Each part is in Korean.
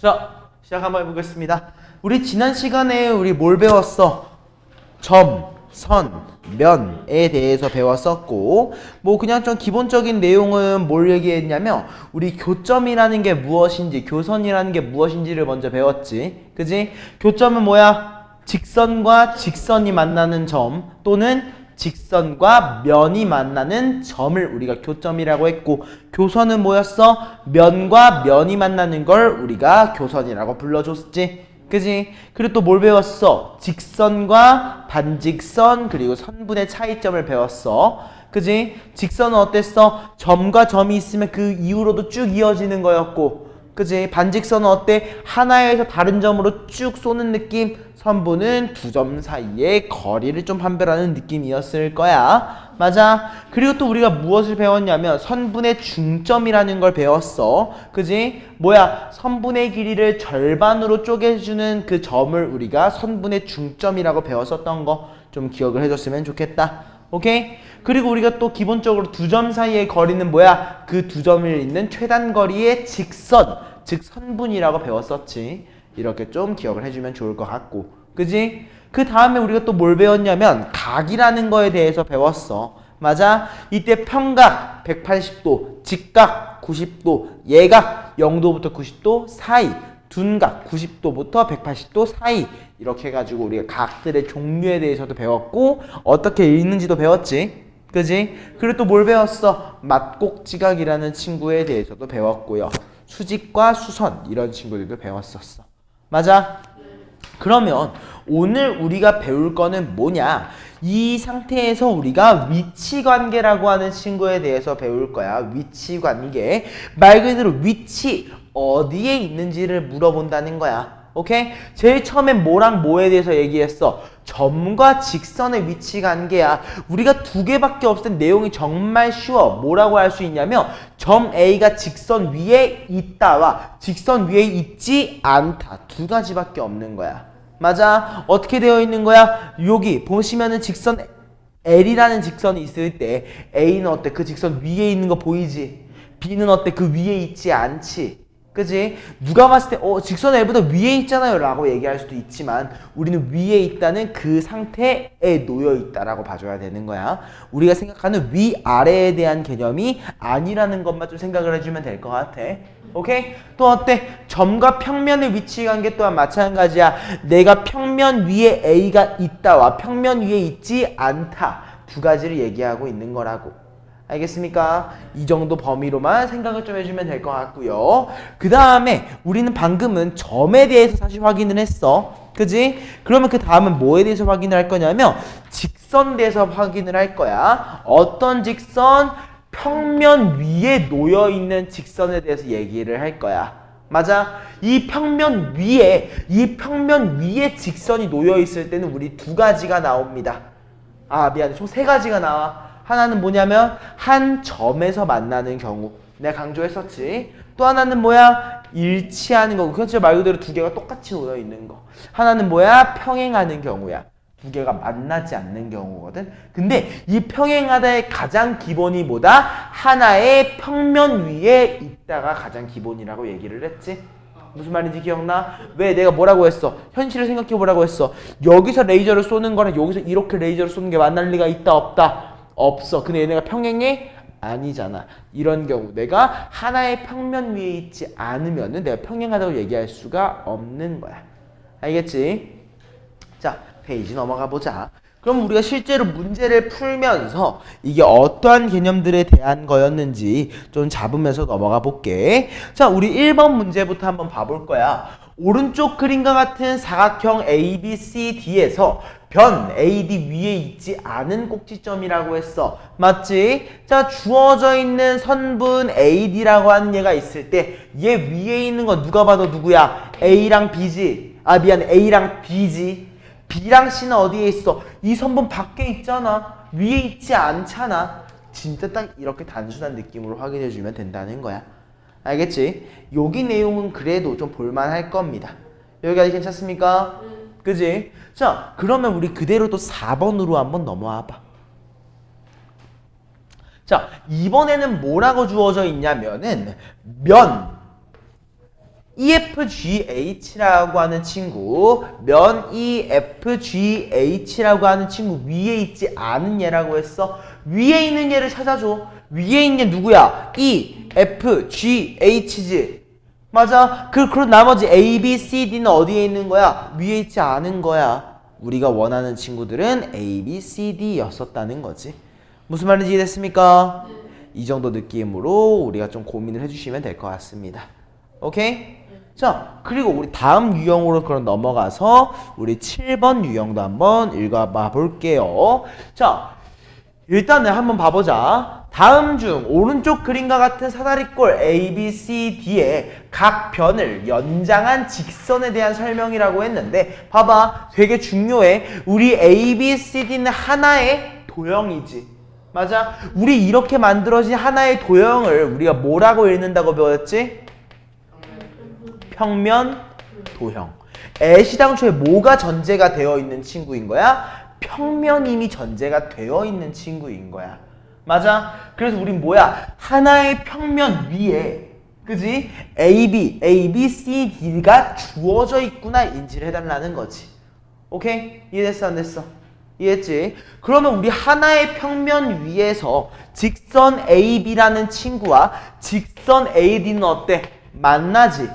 자, 시작 한번 해보겠습니다. 우리 지난 시간에 우리 뭘 배웠어? 점, 선, 면에 대해서 배웠었고, 뭐 그냥 좀 기본적인 내용은 뭘 얘기했냐면 우리 교점이라는 게 무엇인지, 교선이라는 게 무엇인지를 먼저 배웠지. 그지? 교점은 뭐야? 직선과 직선이 만나는 점 또는 직선과 면이 만나는 점을 우리가 교점이라고 했고, 교선은 뭐였어? 면과 면이 만나는 걸 우리가 교선이라고 불러줬지. 그지? 그리고 또 뭘 배웠어? 직선과 반직선 그리고 선분의 차이점을 배웠어. 그지? 직선은 어땠어? 점과 점이 있으면 그 이후로도 쭉 이어지는 거였고, 그지? 반직선은 어때? 하나에서 다른 점으로 쭉 쏘는 느낌. 선분은 두 점 사이의 거리를 좀 판별하는 느낌이었을 거야. 맞아. 그리고 또 우리가 무엇을 배웠냐면 선분의 중점이라는 걸 배웠어. 그지? 뭐야? 선분의 길이를 절반으로 쪼개주는 그 점을 우리가 선분의 중점이라고 배웠었던 거 좀 기억을 해줬으면 좋겠다. 오케이? 그리고 우리가 또 기본적으로 두 점 사이의 거리는 뭐야? 그 두 점을 잇는 최단거리의 직선, 즉 선분이라고 배웠었지. 이렇게 좀 기억을 해주면 좋을 것 같고, 그지? 그 다음에 우리가 또 뭘 배웠냐면 각이라는 거에 대해서 배웠어. 맞아? 이때 평각 180도, 직각 90도, 예각 0도부터 90도 사이, 둔각 90도부터 180도 사이, 이렇게 해가지고 우리가 각들의 종류에 대해서도 배웠고 어떻게 읽는지도 배웠지. 그지? 그리고 또 뭘 배웠어? 맞곡지각이라는 친구에 대해서도 배웠고요. 수직과 수선 이런 친구들도 배웠었어. 맞아? 그러면 오늘 우리가 배울 거는 뭐냐? 이 상태에서 우리가 위치관계라고 하는 친구에 대해서 배울 거야. 위치관계. 말 그대로 위치, 어디에 있는지를 물어본다는 거야. 오케이? 제일 처음엔 뭐랑 뭐에 대해서 얘기했어? 점과 직선의 위치관계야. 우리가 두 개밖에 없을 땐 내용이 정말 쉬워. 뭐라고 할 수 있냐면 점 A가 직선 위에 있다와 직선 위에 있지 않다. 두 가지밖에 없는 거야. 맞아? 어떻게 되어 있는 거야? 여기 보시면은 직선 L이라는 직선이 있을 때 A는 어때? 그 직선 위에 있는 거 보이지? B는 어때? 그 위에 있지 않지? 그지? 누가 봤을 때 직선 L보다 위에 있잖아요 라고 얘기할 수도 있지만 우리는 위에 있다는 그 상태에 놓여 있다라고 봐줘야 되는 거야. 우리가 생각하는 위아래에 대한 개념이 아니라는 것만 좀 생각을 해주면 될 것 같아. 오케이? 또 어때? 점과 평면의 위치관계 또한 마찬가지야. 내가 평면 위에 A가 있다와 평면 위에 있지 않다, 두 가지를 얘기하고 있는 거라고. 알겠습니까? 이 정도 범위로만 생각을 좀 해주면 될 것 같고요. 그 다음에 우리는 방금은 점에 대해서 사실 확인을 했어. 그지? 그러면 그 다음은 뭐에 대해서 확인을 할 거냐면 직선에 대해서 확인을 할 거야. 어떤 직선? 평면 위에 놓여있는 직선에 대해서 얘기를 할 거야. 맞아? 이 평면 위에 직선이 놓여있을 때는 우리 두 가지가 나옵니다. 미안해. 총 세 가지가 나와. 하나는 뭐냐면 한 점에서 만나는 경우, 내가 강조했었지. 또 하나는 뭐야? 일치하는 거고, 그건 진짜 말 그대로 두 개가 똑같이 놓여 있는 거. 하나는 뭐야? 평행하는 경우야. 두 개가 만나지 않는 경우거든. 근데 이 평행하다의 가장 기본이 뭐다? 하나의 평면 위에 있다가 가장 기본이라고 얘기를 했지. 무슨 말인지 기억나? 왜 내가 뭐라고 했어? 현실을 생각해 보라고 했어. 여기서 레이저를 쏘는 거랑 여기서 이렇게 레이저를 쏘는 게 만날 리가 있다 없다? 없어. 근데 얘네가 평행해? 아니잖아. 이런 경우 내가 하나의 평면 위에 있지 않으면은 내가 평행하다고 얘기할 수가 없는 거야. 알겠지? 자, 페이지 넘어가 보자. 그럼 우리가 실제로 문제를 풀면서 이게 어떠한 개념들에 대한 거였는지 좀 잡으면서 넘어가 볼게. 자, 우리 1번 문제부터 한번 봐볼 거야. 오른쪽 그림과 같은 사각형 ABCD에서 변 AD 위에 있지 않은 꼭지점이라고 했어. 맞지? 자, 주어져 있는 선분 AD라고 하는 얘가 있을 때 얘 위에 있는 거 누가 봐도 누구야? A랑 B지. 미안해. A랑 B지. B랑 C는 어디에 있어? 이 선분 밖에 있잖아. 위에 있지 않잖아. 진짜 딱 이렇게 단순한 느낌으로 확인해주면 된다는 거야. 알겠지? 여기 내용은 그래도 좀 볼만할 겁니다. 여기까지 괜찮습니까? 그지? 자, 그러면 우리 그대로 또 4번으로 한번 넘어와 봐. 자, 이번에는 뭐라고 주어져 있냐면은 면 EFGH라고 하는 친구, 면 EFGH라고 하는 친구 위에 있지 않은 얘라고 했어. 위에 있는 얘를 찾아줘. 위에 있는 얘 누구야? EFGH지. 맞아. 그럼 나머지 A, B, C, D는 어디에 있는 거야? 위에 있지 않은 거야. 우리가 원하는 친구들은 A, B, C, D였었다는 거지. 무슨 말인지 이해됐습니까? 이 정도 느낌으로 우리가 좀 고민을 해주시면 될 것 같습니다. 오케이? 자, 그리고 우리 다음 유형으로 그럼 넘어가서 우리 7번 유형도 한번 읽어봐 볼게요. 자, 일단은 한번 봐보자. 다음 중 오른쪽 그림과 같은 사다리꼴 A, B, C, D의 각 변을 연장한 직선에 대한 설명이라고 했는데 봐봐. 되게 중요해. 우리 A, B, C, D는 하나의 도형이지. 맞아? 우리 이렇게 만들어진 하나의 도형을 우리가 뭐라고 읽는다고 배웠지? 평면 도형. 애시당초에 뭐가 전제가 되어 있는 친구인 거야? 평면이 이미 전제가 되어 있는 친구인 거야. 맞아? 그래서 우린 뭐야? 하나의 평면 위에 그지? A, B, C, D가 주어져 있구나 인지를 해달라는 거지. 오케이? 이해됐어 안 됐어? 이해했지? 그러면 우리 하나의 평면 위에서 직선 AB라는 친구와 직선 AD는 어때? 만나지?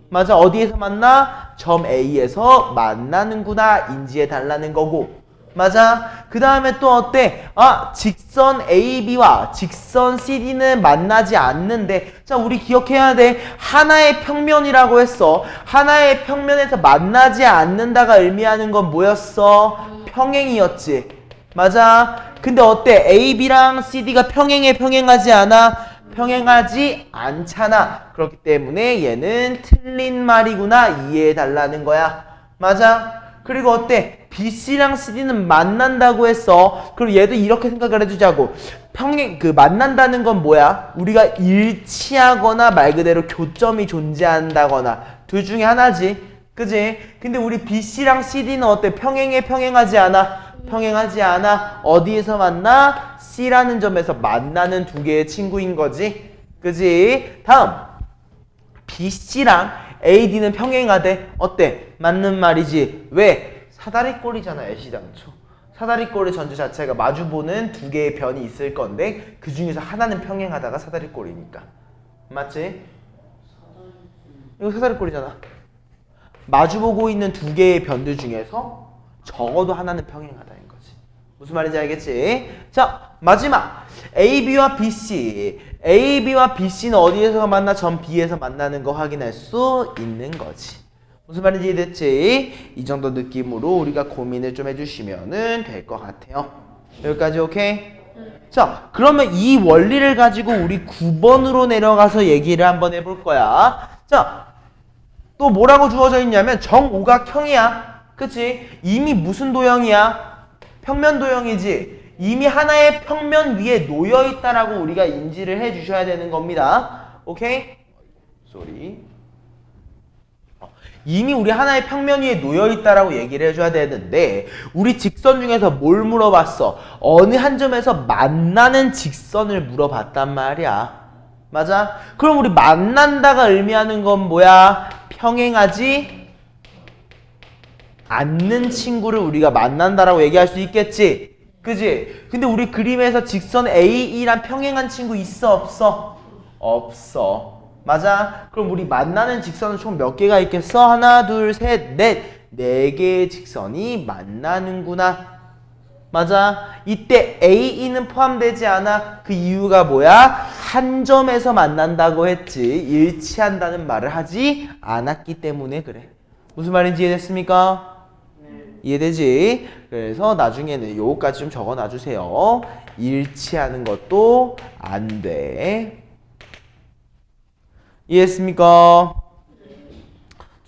맞아. 어디에서 만나? 점 A에서 만나는구나 인지해 달라는 거고. 맞아. 그 다음에 또 어때? 아, 직선 AB와 직선 CD는 만나지 않는데. 자, 우리 기억해야 돼. 하나의 평면이라고 했어. 하나의 평면에서 만나지 않는다가 의미하는 건 뭐였어? 평행이었지. 맞아. 근데 어때? AB랑 CD가 평행하지 않아? 평행하지 않잖아. 그렇기 때문에 얘는 틀린 말이구나 이해해 달라는 거야. 맞아? 그리고 어때? BC랑 CD는 만난다고 했어. 그럼 얘도 이렇게 생각을 해주자고. 만난다는 건 뭐야? 우리가 일치하거나 말 그대로 교점이 존재한다거나 둘 중에 하나지. 그지? 근데 우리 BC랑 CD는 어때? 평행하지 않아? 평행하지 않아. 어디에서 만나? C라는 점에서 만나는 두 개의 친구인 거지. 그지? 다음. BC랑 AD는 평행하대. 어때? 맞는 말이지. 왜? 사다리꼴이잖아, 애시당초. 사다리꼴의 전제 자체가 마주보는 두 개의 변이 있을 건데 그 중에서 하나는 평행하다가 사다리꼴이니까. 맞지? 이거 사다리꼴이잖아. 마주보고 있는 두 개의 변들 중에서 적어도 하나는 평행하다는 거지. 무슨 말인지 알겠지? 자, 마지막 AB와 BC. AB와 BC는 어디에서 만나? 점 B에서 만나는 거 확인할 수 있는 거지. 무슨 말인지 이해됐지? 이 정도 느낌으로 우리가 고민을 좀 해주시면 될 것 같아요. 여기까지 오케이? 자, 그러면 이 원리를 가지고 우리 9번으로 내려가서 얘기를 한번 해볼 거야. 자, 또 뭐라고 주어져 있냐면 정오각형이야. 그치? 이미 무슨 도형이야? 평면 도형이지. 이미 하나의 평면 위에 놓여있다라고 우리가 인지를 해주셔야 되는 겁니다. 오케이? 이미 우리 하나의 평면 위에 놓여있다라고 얘기를 해줘야 되는데 우리 직선 중에서 뭘 물어봤어? 어느 한 점에서 만나는 직선을 물어봤단 말이야. 맞아? 그럼 우리 만난다가 의미하는 건 뭐야? 평행하지 않는 친구를 우리가 만난다라고 얘기할 수 있겠지? 그지? 근데 우리 그림에서 직선 AE랑 평행한 친구 있어? 없어? 없어. 맞아? 그럼 우리 만나는 직선은 총 몇 개가 있겠어? 하나, 둘, 셋, 넷. 4개의 직선이 만나는구나. 맞아? 이때 AE는 포함되지 않아. 그 이유가 뭐야? 한 점에서 만난다고 했지 일치한다는 말을 하지 않았기 때문에 그래. 무슨 말인지 이해됐습니까? 이해되지? 그래서 나중에는 요거까지 좀 적어놔 주세요. 일치하는 것도 안 돼. 이해했습니까?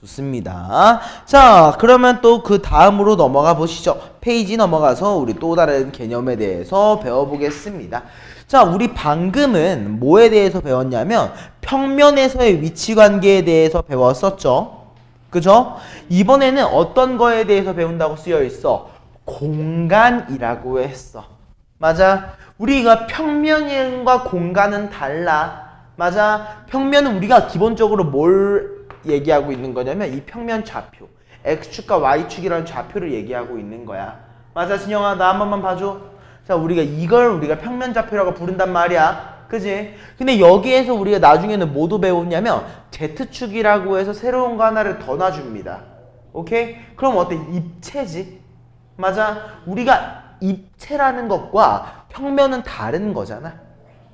좋습니다. 자, 그러면 또 그 다음으로 넘어가 보시죠. 페이지 넘어가서 우리 또 다른 개념에 대해서 배워보겠습니다. 자, 우리 방금은 뭐에 대해서 배웠냐면 평면에서의 위치관계에 대해서 배웠었죠. 그죠? 이번에는 어떤 거에 대해서 배운다고 쓰여 있어? 공간이라고 했어. 맞아? 우리가 평면과 공간은 달라. 맞아? 평면은 우리가 기본적으로 뭘 얘기하고 있는 거냐면 이 평면 좌표 X축과 Y축이라는 좌표를 얘기하고 있는 거야. 맞아, 진영아? 나 한 번만 봐줘. 자, 우리가 이걸 우리가 평면 좌표라고 부른단 말이야. 그지? 근데 여기에서 우리가 나중에는 뭐도 배웠냐면 Z축이라고 해서 새로운 거 하나를 더 놔줍니다. 오케이? 그럼 어때? 입체지? 맞아? 우리가 입체라는 것과 평면은 다른 거잖아.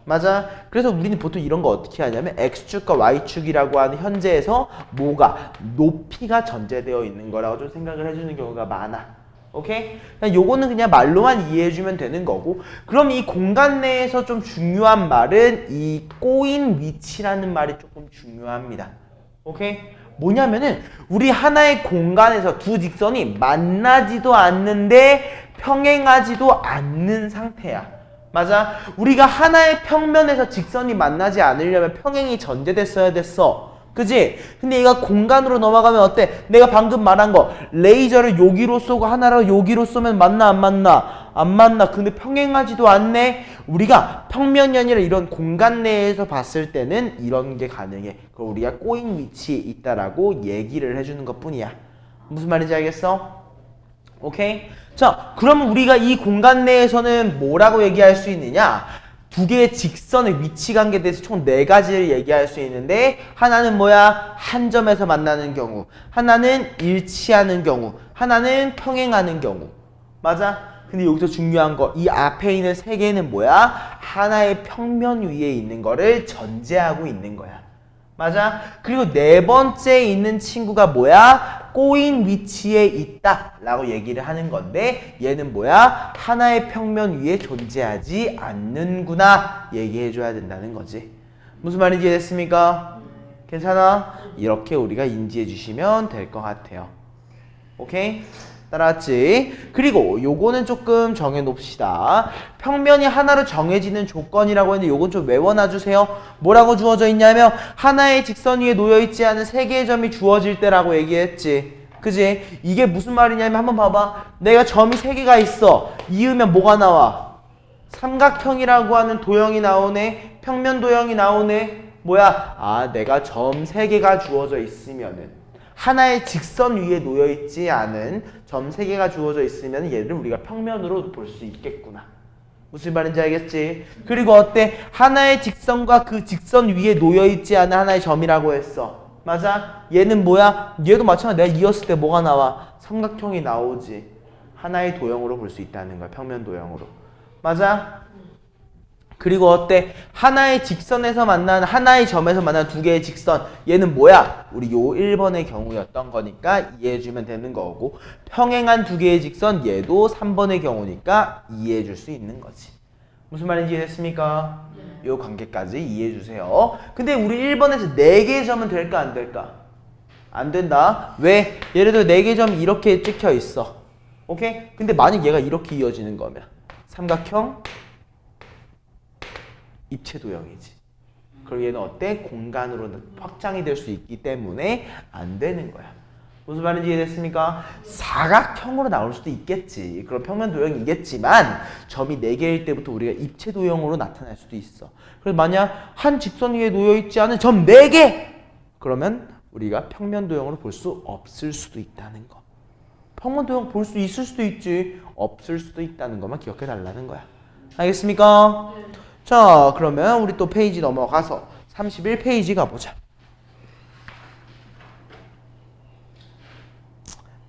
맞아? 그래서 우리는 보통 이런 거 어떻게 하냐면 X축과 Y축이라고 하는 현재에서 뭐가 높이가 전제되어 있는 거라고 좀 생각을 해주는 경우가 많아. 오케이? 요거는 그냥 말로만 이해해주면 되는 거고, 그럼 이 공간 내에서 좀 중요한 말은 이 꼬인 위치라는 말이 조금 중요합니다. 오케이? 뭐냐면은 우리 하나의 공간에서 두 직선이 만나지도 않는데 평행하지도 않는 상태야. 맞아? 우리가 하나의 평면에서 직선이 만나지 않으려면 평행이 전제됐어야 됐어. 그지? 근데 얘가 공간으로 넘어가면 어때? 내가 방금 말한 거 레이저를 여기로 쏘고 하나를 여기로 쏘면 만나 안 만나? 안 만나. 근데 평행하지도 않네? 우리가 평면이 아니라 이런 공간 내에서 봤을 때는 이런 게 가능해. 그럼 우리가 꼬인 위치에 있다라고 얘기를 해주는 것 뿐이야. 무슨 말인지 알겠어? 오케이? 자, 그러면 우리가 이 공간 내에서는 뭐라고 얘기할 수 있느냐? 두 개의 직선의 위치 관계에 대해서 총 4가지를 얘기할 수 있는데, 하나는 뭐야? 한 점에서 만나는 경우, 하나는 일치하는 경우, 하나는 평행하는 경우. 맞아? 근데 여기서 중요한 거, 이 앞에 있는 3개는 뭐야? 하나의 평면 위에 있는 거를 전제하고 있는 거야. 맞아? 그리고 4번째 있는 친구가 뭐야? 꼬인 위치에 있다 라고 얘기를 하는 건데, 얘는 뭐야? 하나의 평면 위에 존재하지 않는구나 얘기해줘야 된다는 거지. 무슨 말인지 이해됐습니까? 괜찮아? 이렇게 우리가 인지해 주시면 될 것 같아요. 오케이? 따라왔지? 그리고 요거는 조금 정해놓읍시다. 평면이 하나로 정해지는 조건이라고 했는데 요건 좀 외워놔주세요. 뭐라고 주어져 있냐면 하나의 직선 위에 놓여있지 않은 3개의 점이 주어질 때라고 얘기했지. 그지? 이게 무슨 말이냐면 한번 봐봐. 내가 점이 3개가 있어. 이으면 뭐가 나와? 삼각형이라고 하는 도형이 나오네. 평면 도형이 나오네. 뭐야? 아, 내가 점 3개가 주어져 있으면은 하나의 직선 위에 놓여있지 않은 점 3개가 주어져 있으면 얘를 우리가 평면으로 볼 수 있겠구나. 무슨 말인지 알겠지? 그리고 어때? 하나의 직선과 그 직선 위에 놓여있지 않은 하나의 점이라고 했어. 맞아? 얘는 뭐야? 얘도 마찬가지야. 내가 이었을 때 뭐가 나와? 삼각형이 나오지. 하나의 도형으로 볼 수 있다는 거야. 평면 도형으로. 맞아? 그리고 어때? 하나의 직선에서 만난, 하나의 점에서 만난 2개의 직선. 얘는 뭐야? 우리 요 1번의 경우였던 거니까 이해해주면 되는 거고, 평행한 2개의 직선, 얘도 3번의 경우니까 이해해줄 수 있는 거지. 무슨 말인지 이해됐습니까? 요 관계까지 이해해주세요. 근데 우리 1번에서 4개의 점은 될까 안 될까? 안 된다. 왜? 예를 들어 4개의 점이 이렇게 찍혀 있어. 오케이? 근데 만약 얘가 이렇게 이어지는 거면 삼각형, 입체 도형이지. 그럼 얘는 어때? 공간으로 확장이 될 수 있기 때문에 안 되는 거야. 무슨 말인지 이해됐습니까? 사각형으로 나올 수도 있겠지. 그럼 평면 도형이겠지만 점이 4개일 때부터 우리가 입체 도형으로 나타날 수도 있어. 그래서 만약 한 직선 위에 놓여있지 않은 점 4개! 그러면 우리가 평면 도형으로 볼 수 없을 수도 있다는 거. 평면 도형 볼 수 있을 수도 있지. 없을 수도 있다는 것만 기억해 달라는 거야. 알겠습니까? 자, 그러면 우리 또 페이지 넘어가서 31페이지 가보자.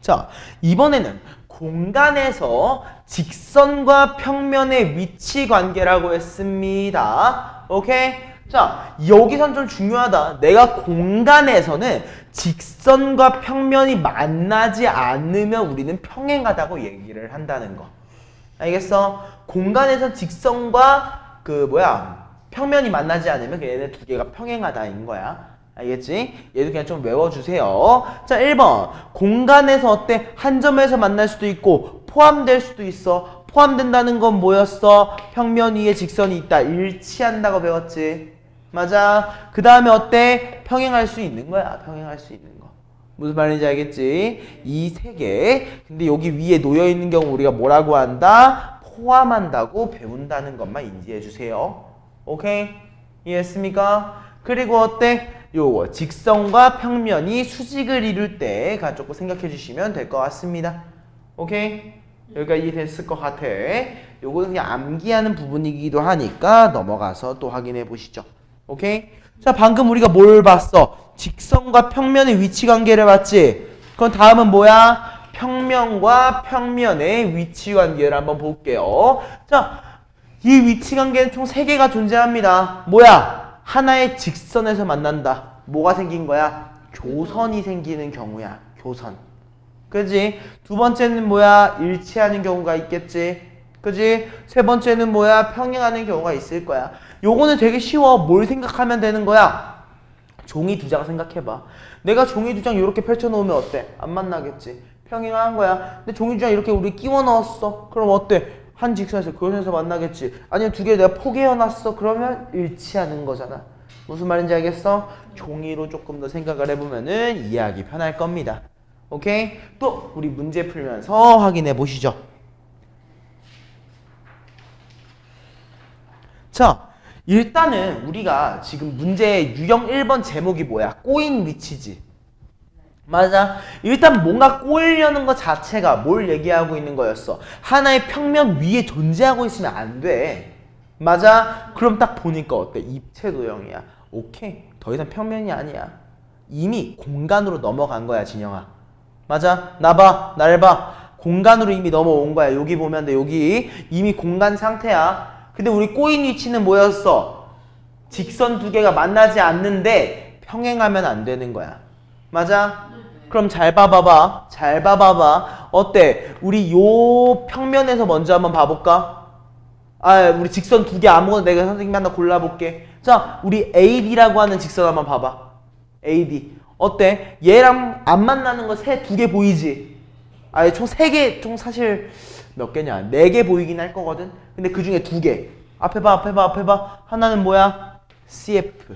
자, 이번에는 공간에서 직선과 평면의 위치 관계라고 했습니다. 오케이? 자, 여기선 좀 중요하다. 내가 공간에서는 직선과 평면이 만나지 않으면 우리는 평행하다고 얘기를 한다는 거. 알겠어? 공간에서 직선과 평면이 만나지 않으면 얘네 2개가 평행하다인 거야. 알겠지? 얘도 그냥 좀 외워주세요. 자, 1번. 공간에서 어때? 한 점에서 만날 수도 있고 포함될 수도 있어. 포함된다는 건 뭐였어? 평면 위에 직선이 있다. 일치한다고 배웠지? 맞아. 그 다음에 어때? 평행할 수 있는 거야. 평행할 수 있는 거. 무슨 말인지 알겠지? 이 3개. 근데 여기 위에 놓여있는 경우 우리가 뭐라고 한다? 포함한다고 배운다는 것만 인지해 주세요. 오케이? 이해했습니까? 그리고 어때? 요거 직선과 평면이 수직을 이룰 때 가지고 생각해 주시면 될 것 같습니다. 오케이? 여기까지 이해됐을 것 같아. 요거는 그냥 암기하는 부분이기도 하니까 넘어가서 또 확인해 보시죠. 오케이? 자, 방금 우리가 뭘 봤어? 직선과 평면의 위치 관계를 봤지? 그럼 다음은 뭐야? 평면과 평면의 위치 관계를 한번 볼게요. 자, 이 위치 관계는 총 3개가 존재합니다. 뭐야? 하나의 직선에서 만난다. 뭐가 생긴 거야? 교선이 생기는 경우야. 교선. 그지? 두 번째는 뭐야? 일치하는 경우가 있겠지. 그지? 세 번째는 뭐야? 평행하는 경우가 있을 거야. 요거는 되게 쉬워. 뭘 생각하면 되는 거야? 종이 2장 생각해봐. 내가 종이 2장 이렇게 펼쳐놓으면 어때? 안 만나겠지. 평행한 거야. 근데 종이 2장 이렇게 우리 끼워 넣었어. 그럼 어때? 한 직선에서 교선에서 만나겠지. 아니면 2개를 내가 포개어놨어. 그러면 일치하는 거잖아. 무슨 말인지 알겠어? 종이로 조금 더 생각을 해보면은 이해하기 편할 겁니다. 오케이? 또 우리 문제 풀면서 확인해 보시죠. 자, 일단은 우리가 지금 문제 유형 1번 제목이 뭐야? 꼬인 위치지. 맞아. 일단 뭔가 꼬이려는 것 자체가 뭘 얘기하고 있는 거였어? 하나의 평면 위에 존재하고 있으면 안 돼. 맞아? 그럼 딱 보니까 어때? 입체 도형이야. 오케이. 더 이상 평면이 아니야. 이미 공간으로 넘어간 거야, 진영아. 맞아? 나 봐. 날 봐. 공간으로 이미 넘어온 거야. 여기 보면 돼. 여기 이미 공간 상태야. 근데 우리 꼬인 위치는 뭐였어? 직선 2개가 만나지 않는데 평행하면 안 되는 거야. 맞아? 그럼 잘 봐봐봐. 잘 봐봐봐. 어때? 우리 요 평면에서 먼저 한번 봐볼까? 우리 직선 2개 아무거나 내가 선생님이 하나 골라볼게. 자, 우리 AD라고 하는 직선 한번 봐봐. AD. 어때? 얘랑 안 만나는 거 2개 보이지? 총 3개, 총 사실 몇 개냐? 4개 보이긴 할 거거든? 근데 그 중에 2개. 앞에 봐, 앞에 봐, 앞에 봐. 하나는 뭐야? CF.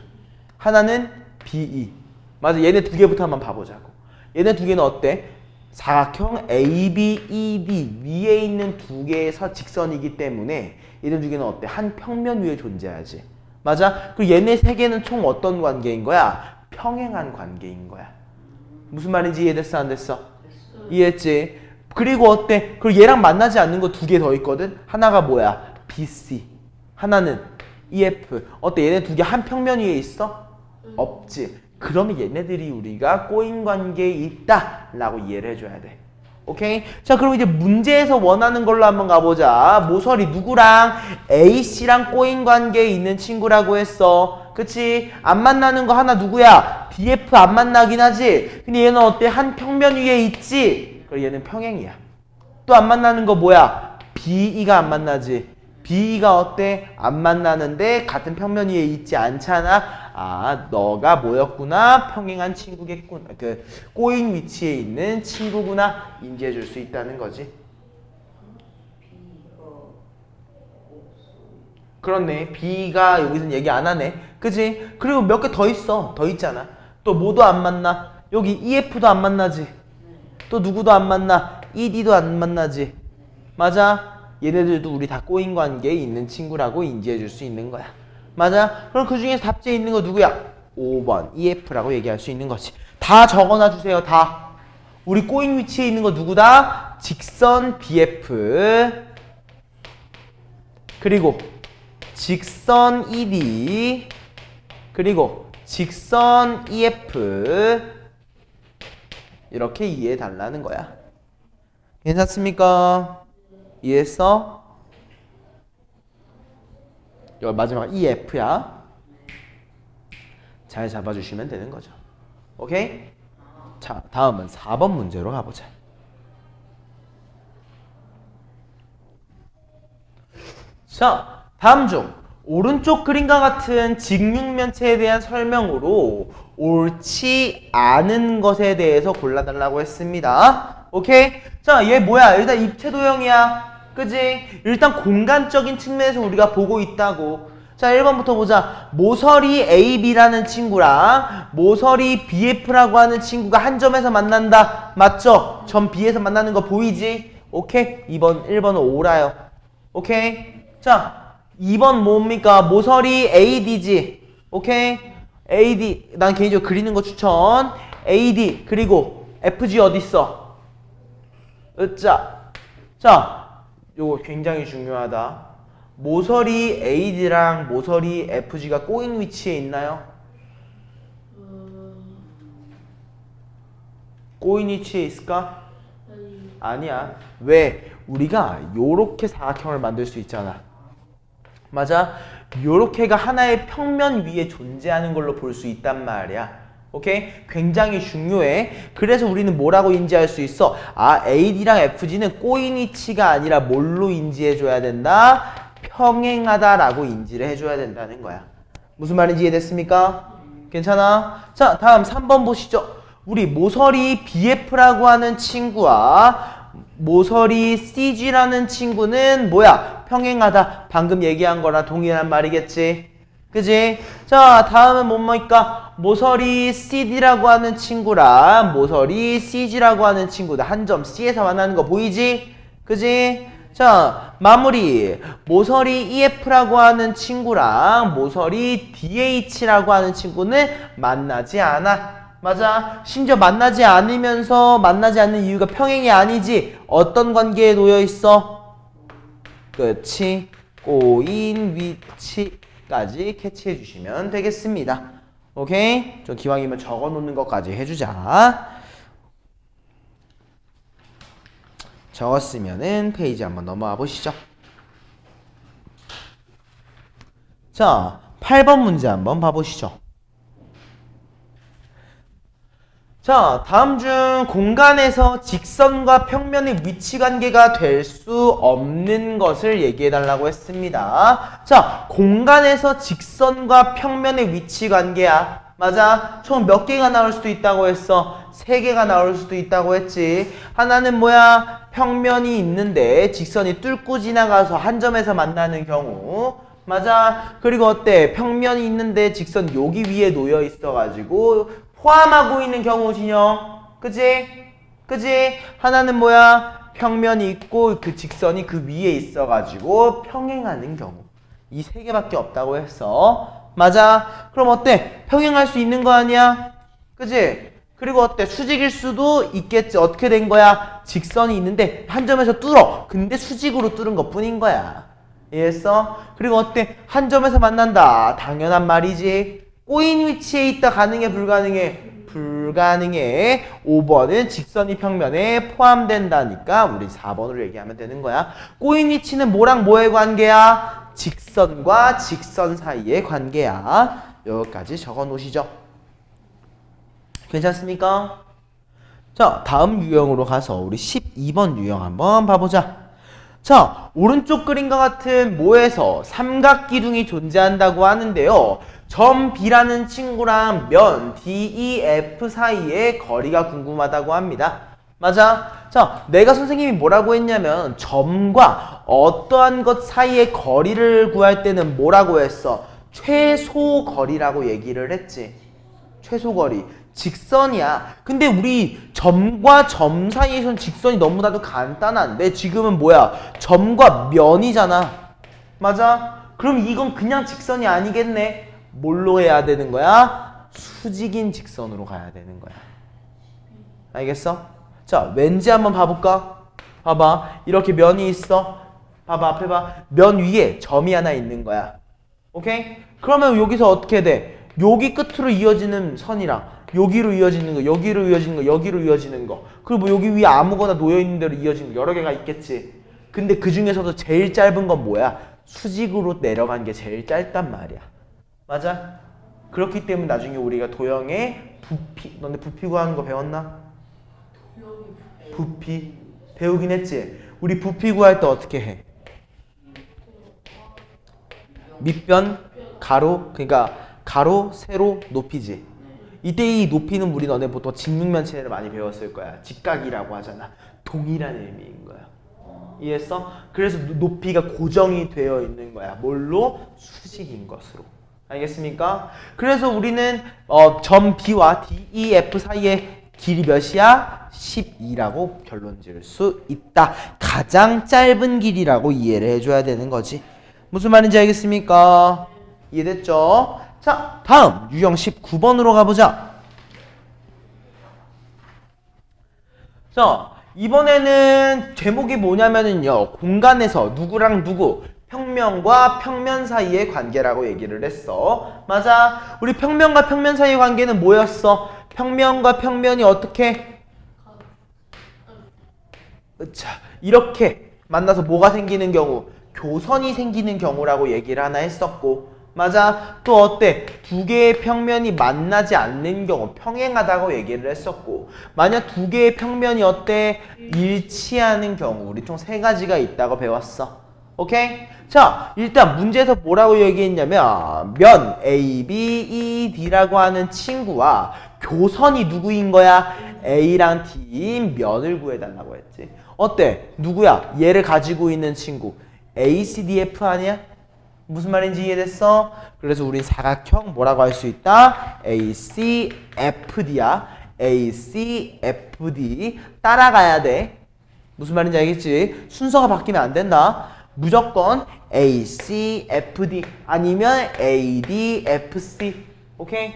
하나는 BE. 맞아, 얘네 2개부터 한번 봐보자고. 얘네 2개는 어때? 사각형 ABED 위에 있는 2개의 직선이기 때문에 얘네 2개는 어때? 한 평면 위에 존재하지. 맞아? 그리고 얘네 3개는 총 어떤 관계인 거야? 평행한 관계인 거야. 무슨 말인지 이해됐어? 안 됐어? 이해했지? 그리고 어때? 그리고 얘랑 만나지 않는 거 2개 더 있거든? 하나가 뭐야? BC. 하나는 EF. 어때? 얘네 2개 한 평면 위에 있어? 없지. 그러면 얘네들이 우리가 꼬인 관계에 있다 라고 이해를 해줘야 돼. 오케이? 자, 그럼 이제 문제에서 원하는 걸로 한번 가보자. 모서리 누구랑? A씨랑 꼬인 관계에 있는 친구라고 했어. 그치? 안 만나는 거 하나 누구야? BF 안 만나긴 하지? 근데 얘는 어때? 한 평면 위에 있지? 그럼 얘는 평행이야. 또 안 만나는 거 뭐야? BE가 안 만나지? BE가 어때? 안 만나는데 같은 평면 위에 있지 않잖아? 너가 뭐였구나? 평행한 친구겠구나. 꼬인 위치에 있는 친구구나. 인지해 줄 수 있다는 거지. 그렇네. B가 여기서는 얘기 안 하네. 그지? 그리고 몇 개 더 있어. 더 있잖아. 또 뭐도 안 만나. 여기 EF도 안 만나지. 또 누구도 안 만나. ED도 안 만나지. 맞아? 얘네들도 우리 다 꼬인 관계에 있는 친구라고 인지해 줄 수 있는 거야. 맞아? 그럼 그 중에서 답지에 있는 거 누구야? 5번 EF라고 얘기할 수 있는 거지. 다 적어놔 주세요. 다. 우리 꼬인 위치에 있는 거 누구다? 직선 BF 그리고 직선 ED 그리고 직선 EF 이렇게 이해해 달라는 거야. 괜찮습니까? 이해했어? 여기 마지막 EF야. 잘 잡아주시면 되는 거죠. 오케이? 자, 다음은 4번 문제로 가보자. 자, 다음 중 오른쪽 그림과 같은 직육면체에 대한 설명으로 옳지 않은 것에 대해서 골라달라고 했습니다. 오케이? 자, 얘 뭐야? 일단 입체 도형이야. 그지? 일단 공간적인 측면에서 우리가 보고 있다고. 자, 1번부터 보자. 모서리 AB라는 친구랑 모서리 BF라고 하는 친구가 한 점에서 만난다. 맞죠? 점 B에서 만나는 거 보이지? 오케이? 1번은 O라요. 오케이? 자, 2번 뭡니까? 모서리 AD지. 오케이? AD 난 개인적으로 그리는 거 추천. AD 그리고 FG 어딨어? 으짜. 자, 요거 굉장히 중요하다. 모서리 AD랑 모서리 FG가 꼬인 위치에 있나요? 꼬인 위치에 있을까? 아니야. 왜? 우리가 요렇게 사각형을 만들 수 있잖아. 맞아? 요렇게가 하나의 평면 위에 존재하는 걸로 볼 수 있단 말이야. 오케이? 굉장히 중요해. 그래서 우리는 뭐라고 인지할 수 있어? 아, AD랑 FG는 꼬인 위치가 아니라 뭘로 인지해줘야 된다? 평행하다라고 인지를 해줘야 된다는 거야. 무슨 말인지 이해됐습니까? 괜찮아? 자, 다음 3번 보시죠. 우리 모서리 BF라고 하는 친구와 모서리 CG라는 친구는 뭐야? 평행하다. 방금 얘기한 거랑 동일한 말이겠지? 그지? 자, 다음은 뭡니까? 모서리 CD라고 하는 친구랑 모서리 CG라고 하는 친구들 한 점 C에서 만나는 거 보이지? 그지? 자, 마무리. 모서리 EF라고 하는 친구랑 모서리 DH라고 하는 친구는 만나지 않아. 맞아. 심지어 만나지 않으면서 만나지 않는 이유가 평행이 아니지. 어떤 관계에 놓여 있어? 그치? 꼬인 위치까지 캐치해 주시면 되겠습니다. 오케이? 좀 기왕이면 적어 놓는 것까지 해주자. 적었으면은 페이지 한번 넘어와 보시죠. 자, 8번 문제 한번 봐보시죠. 자, 다음 중 공간에서 직선과 평면의 위치 관계가 될 수 없는 것을 얘기해 달라고 했습니다. 자, 공간에서 직선과 평면의 위치 관계야. 맞아? 총 몇 개가 나올 수도 있다고 했어? 3개가 나올 수도 있다고 했지. 하나는 뭐야? 평면이 있는데 직선이 뚫고 지나가서 한 점에서 만나는 경우. 맞아? 그리고 어때? 평면이 있는데 직선 여기 위에 놓여 있어가지고 포함하고 있는 경우 진영. 그지? 그지? 하나는 뭐야? 평면이 있고 그 직선이 그 위에 있어가지고 평행하는 경우. 이 3개밖에 없다고 했어. 맞아? 그럼 어때? 평행할 수 있는 거 아니야? 그지? 그리고 어때? 수직일 수도 있겠지. 어떻게 된 거야? 직선이 있는데 한 점에서 뚫어. 근데 수직으로 뚫은 것 뿐인 거야. 이해했어? 그리고 어때? 한 점에서 만난다. 당연한 말이지. 꼬인 위치에 있다. 가능해? 불가능해? 불가능해. 5번은 직선이 평면에 포함된다니까 우리 4번으로 얘기하면 되는 거야. 꼬인 위치는 뭐랑 뭐의 관계야? 직선과 직선 사이의 관계야. 여기까지 적어 놓으시죠. 괜찮습니까? 자, 다음 유형으로 가서 우리 12번 유형 한번 봐보자. 자, 오른쪽 그림과 같은 모에서 삼각기둥이 존재한다고 하는데요. 점 B라는 친구랑 면 DEF 사이의 거리가 궁금하다고 합니다. 맞아? 자, 내가 선생님이 뭐라고 했냐면 점과 어떠한 것 사이의 거리를 구할 때는 뭐라고 했어? 최소 거리라고 얘기를 했지. 최소 거리. 직선이야. 근데 우리 점과 점 사이에선 직선이 너무나도 간단한데 지금은 뭐야? 점과 면이잖아. 맞아? 그럼 이건 그냥 직선이 아니겠네. 뭘로 해야 되는 거야? 수직인 직선으로 가야 되는 거야. 알겠어? 자, 왠지 한번 봐볼까? 봐봐. 이렇게 면이 있어. 봐봐, 앞에 봐. 면 위에 점이 하나 있는 거야. 오케이? 그러면 여기서 어떻게 돼? 여기 끝으로 이어지는 선이랑 여기로 이어지는 거, 여기로 이어지는 거, 여기로 이어지는 거. 그리고 뭐 여기 위에 아무거나 놓여있는 대로 이어지는 거 여러 개가 있겠지. 근데 그 중에서도 제일 짧은 건 뭐야? 수직으로 내려간 게 제일 짧단 말이야. 맞아? 그렇기 때문에 나중에 우리가 도형의 부피, 너네 부피 구하는 거 배웠나? 부피 배우긴 했지? 우리 부피 구할 때 어떻게 해? 밑변, 가로, 그러니까 가로, 세로, 높이지. 이때 이 높이는 우리 너네 보통 직육면체를 많이 배웠을 거야. 직각이라고 하잖아. 동일한 의미인 거야. 이해했어? 그래서 높이가 고정이 되어 있는 거야. 뭘로? 수직인 것으로. 알겠습니까? 그래서 우리는 점 B와 DEF 사이의 길이 몇이야? 12라고 결론 지을 수 있다. 가장 짧은 길이라고 이해를 해줘야 되는 거지. 무슨 말인지 알겠습니까? 이해됐죠? 자, 다음 유형 19번으로 가보자. 자, 이번에는 제목이 뭐냐면은요, 공간에서 누구랑 누구, 평면과 평면 사이의 관계라고 얘기를 했어. 맞아. 우리 평면과 평면 사이의 관계는 뭐였어? 평면과 평면이 어떻게? 자, 이렇게 만나서 뭐가 생기는 경우? 교선이 생기는 경우라고 얘기를 하나 했었고, 맞아. 또 어때? 두 개의 평면이 만나지 않는 경우 평행하다고 얘기를 했었고, 만약 두 개의 평면이 어때? 일치하는 경우 우리 총 세 가지가 있다고 배웠어. 오케이? 자, 일단 문제에서 뭐라고 얘기했냐면 면 A, B, E, D라고 하는 친구와 교선이 누구인 거야? A랑 D인 면을 구해달라고 했지. 어때? 누구야? 얘를 가지고 있는 친구 ACDF 아니야? 무슨 말인지 이해됐어? 그래서 우린 사각형 뭐라고 할 수 있다? ACFD야. ACFD 따라가야 돼. 무슨 말인지 알겠지? 순서가 바뀌면 안 된다. 무조건 ACFD 아니면 ADFC. 오케이?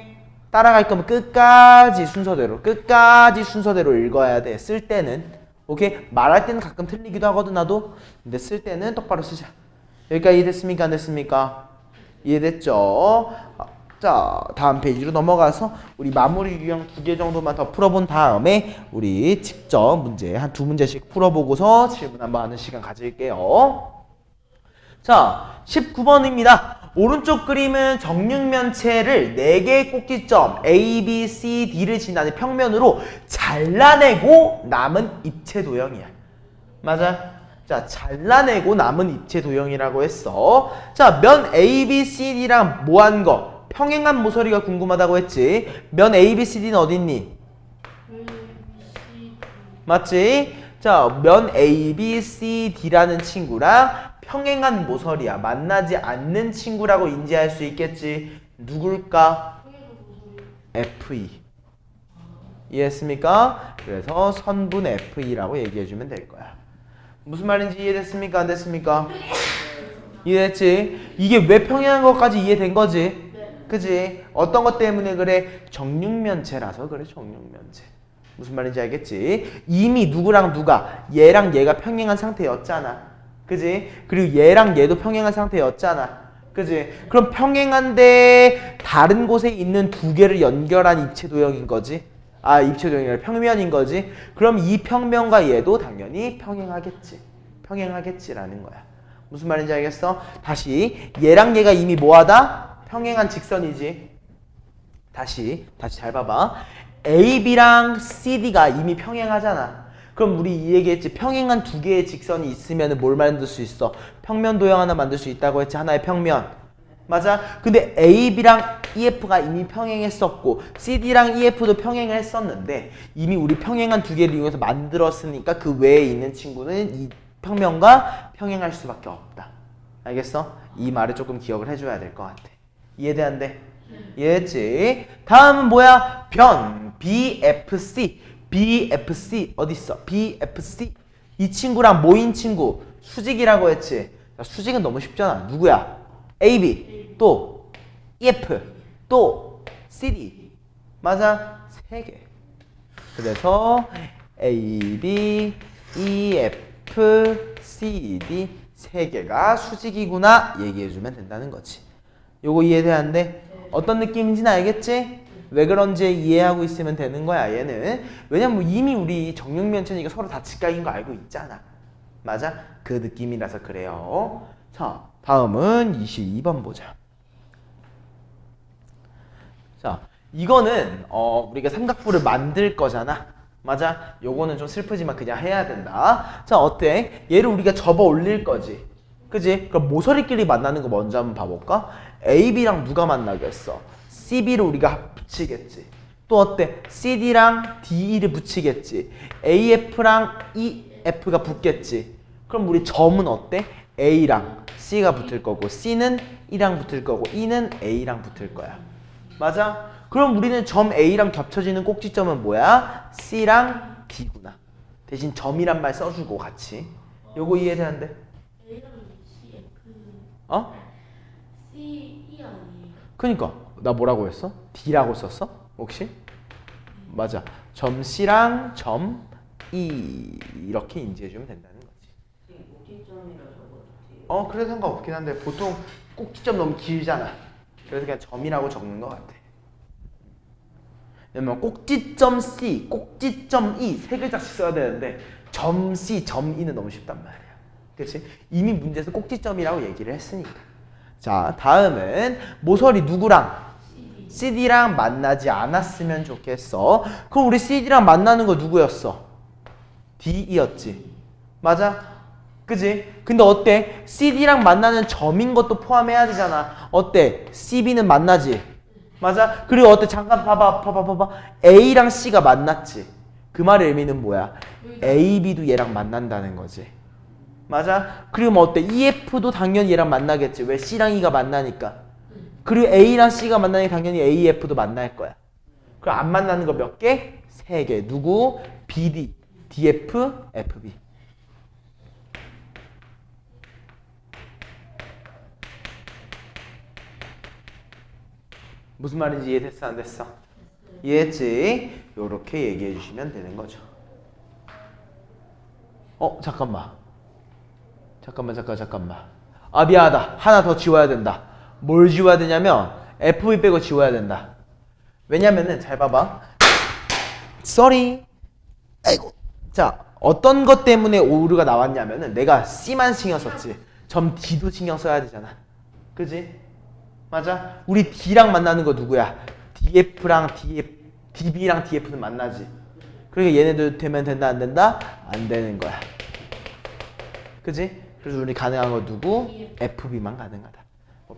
따라갈 거면 끝까지 순서대로 읽어야 돼. 쓸 때는. 오케이? 말할 때는 가끔 틀리기도 하거든 나도. 근데 쓸 때는 똑바로 쓰자. 여기까지 이해됐습니까? 안 됐습니까? 이해됐죠? 자, 다음 페이지로 넘어가서 우리 마무리 유형 2개 정도만 더 풀어본 다음에 우리 직접 문제 한 2문제씩 풀어보고서 질문 한번 하는 시간 가질게요. 자, 19번입니다. 오른쪽 그림은 정육면체를 4개의 꼭지점 A, B, C, D를 지나는 평면으로 잘라내고 남은 입체 도형이야. 맞아? 자, 잘라내고 남은 입체 도형이라고 했어. 자, 면 A, B, C, D랑 뭐한 거? 평행한 모서리가 궁금하다고 했지. 면 A, B, C, D는 어디 있니? 맞지? 자, 면 A, B, C, D라는 친구랑 평행한 모서리야. 만나지 않는 친구라고 인지할 수 있겠지. 누굴까? FE. 이해했습니까? 그래서 선분 FE라고 얘기해주면 될 거야. 무슨 말인지 이해됐습니까? 안 됐습니까? 이해됐지? 이게 왜 평행한 것까지 이해된 거지? 그지? 어떤 것 때문에 그래? 정육면체라서 그래. 정육면체. 무슨 말인지 알겠지? 이미 누구랑 누가 얘랑 얘가 평행한 상태였잖아. 그지? 그리고 얘랑 얘도 평행한 상태였잖아. 그지? 그럼 평행한데 다른 곳에 있는 두 개를 연결한 입체 도형인 거지? 아, 입체 도형이 아니라 평면인 거지? 그럼 이 평면과 얘도 당연히 평행하겠지. 평행하겠지라는 거야. 무슨 말인지 알겠어? 다시 얘랑 얘가 이미 뭐하다? 평행한 직선이지. 다시 잘 봐봐. AB랑 CD가 이미 평행하잖아. 그럼 우리 이 얘기했지. 평행한 두 개의 직선이 있으면 뭘 만들 수 있어? 평면 도형 하나 만들 수 있다고 했지. 하나의 평면. 맞아? 근데 AB랑 EF가 이미 평행했었고 CD랑 EF도 평행을 했었는데 이미 우리 평행한 두 개를 이용해서 만들었으니까 그 외에 있는 친구는 이 평면과 평행할 수밖에 없다. 알겠어? 이 말을 조금 기억을 해줘야 될 것 같아. 이해돼 안 돼? 이해했지? 다음은 뭐야? 변 BFC. BFC 어딨어? BFC 이 친구랑 모인 친구 수직이라고 했지. 야, 수직은 너무 쉽잖아. 누구야? AB 또 EF 또 CD. 맞아? 3개. 그래서 AB, EF, CD 3개가 수직이구나 얘기해주면 된다는 거지. 요거 이해돼 안 돼? 어떤 느낌인지는 알겠지? 왜 그런지 이해하고 있으면 되는 거야 얘는. 왜냐면 이미 우리 정육면체니까 서로 다 직각인 거 알고 있잖아. 맞아? 그 느낌이라서 그래요. 자, 다음은 22번 보자. 자, 이거는 우리가 삼각부를 만들 거잖아. 맞아? 요거는 좀 슬프지만 그냥 해야 된다. 자, 어때? 얘를 우리가 접어 올릴 거지. 그지? 그럼 모서리끼리 만나는 거 먼저 한번 봐볼까? AB랑 누가 만나겠어? CB를 우리가 붙이겠지. 또 어때? CD랑 DE를 붙이겠지. AF랑 EF가 붙겠지. 그럼 우리 점은 어때? A랑 C가 붙을 거고 C는 E랑 붙을 거고 E는 A랑 붙을 거야. 맞아? 그럼 우리는 점 A랑 겹쳐지는 꼭지점은 뭐야? C랑 D구나. 대신 점이란 말 써주고 같이. 요거 이해되는데? A랑 CF 어? C, E 아니에요? 그니까 나 뭐라고 했어? D라고 썼어? 혹시? 맞아. 점 C랑 점 E 이렇게 인지해주면 된다는 거지. 꼭지점이라 적어도 돼요. 그래 상관없긴 한데 보통 꼭지점 너무 길잖아. 그래서 그냥 점이라고 적는 것 같아. 왜냐면 꼭지점 C, 꼭지점 E 세 글자씩 써야 되는데 점 C, 점 E는 너무 쉽단 말이야. 그렇지? 이미 문제에서 꼭지점이라고 얘기를 했으니까. 자, 다음은 모서리 누구랑? CD랑 만나지 않았으면 좋겠어. 그럼 우리 CD랑 만나는 거 누구였어? D이었지. 맞아? 그지? 근데 어때? CD랑 만나는 점인 것도 포함해야 되잖아. 어때? CB는 만나지? 맞아? 그리고 어때? 잠깐 봐봐. A랑 C가 만났지? 그 말의 의미는 뭐야? A, B도 얘랑 만난다는 거지. 맞아? 그리고 뭐 어때? EF도 당연히 얘랑 만나겠지. 왜? C랑 E가 만나니까. 그리고 A랑 C가 만나니까 당연히 AF도 만날 거야. 그럼 안 만나는 거 몇 개? 3개. 누구? BD, DF, FB. 무슨 말인지 이해됐어? 안 됐어? 이해했지? 요렇게 얘기해 주시면 되는 거죠. 잠깐만. 아, 미안하다. 하나 더 지워야 된다. 뭘 지워야 되냐면 FB 빼고 지워야 된다. 왜냐면은 잘 봐봐. Sorry. 아이고. 자, 어떤 것 때문에 오류가 나왔냐면은 내가 C만 신경 썼지. 점 D도 신경 써야 되잖아. 그지? 맞아? 우리 D랑 만나는 거 누구야? DF랑 DB랑 DF는 만나지. 그러니까 얘네들 되면 된다 안 된다? 안 되는 거야. 그지? 그래서 우리 가능한 거 누구? FB만 가능하다.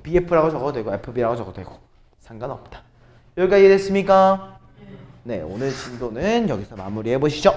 BF라고 적어도 되고 FB라고 적어도 되고 상관없다. 여기까지 이해됐습니까? 네, 오늘 진도는 여기서 마무리해 보시죠.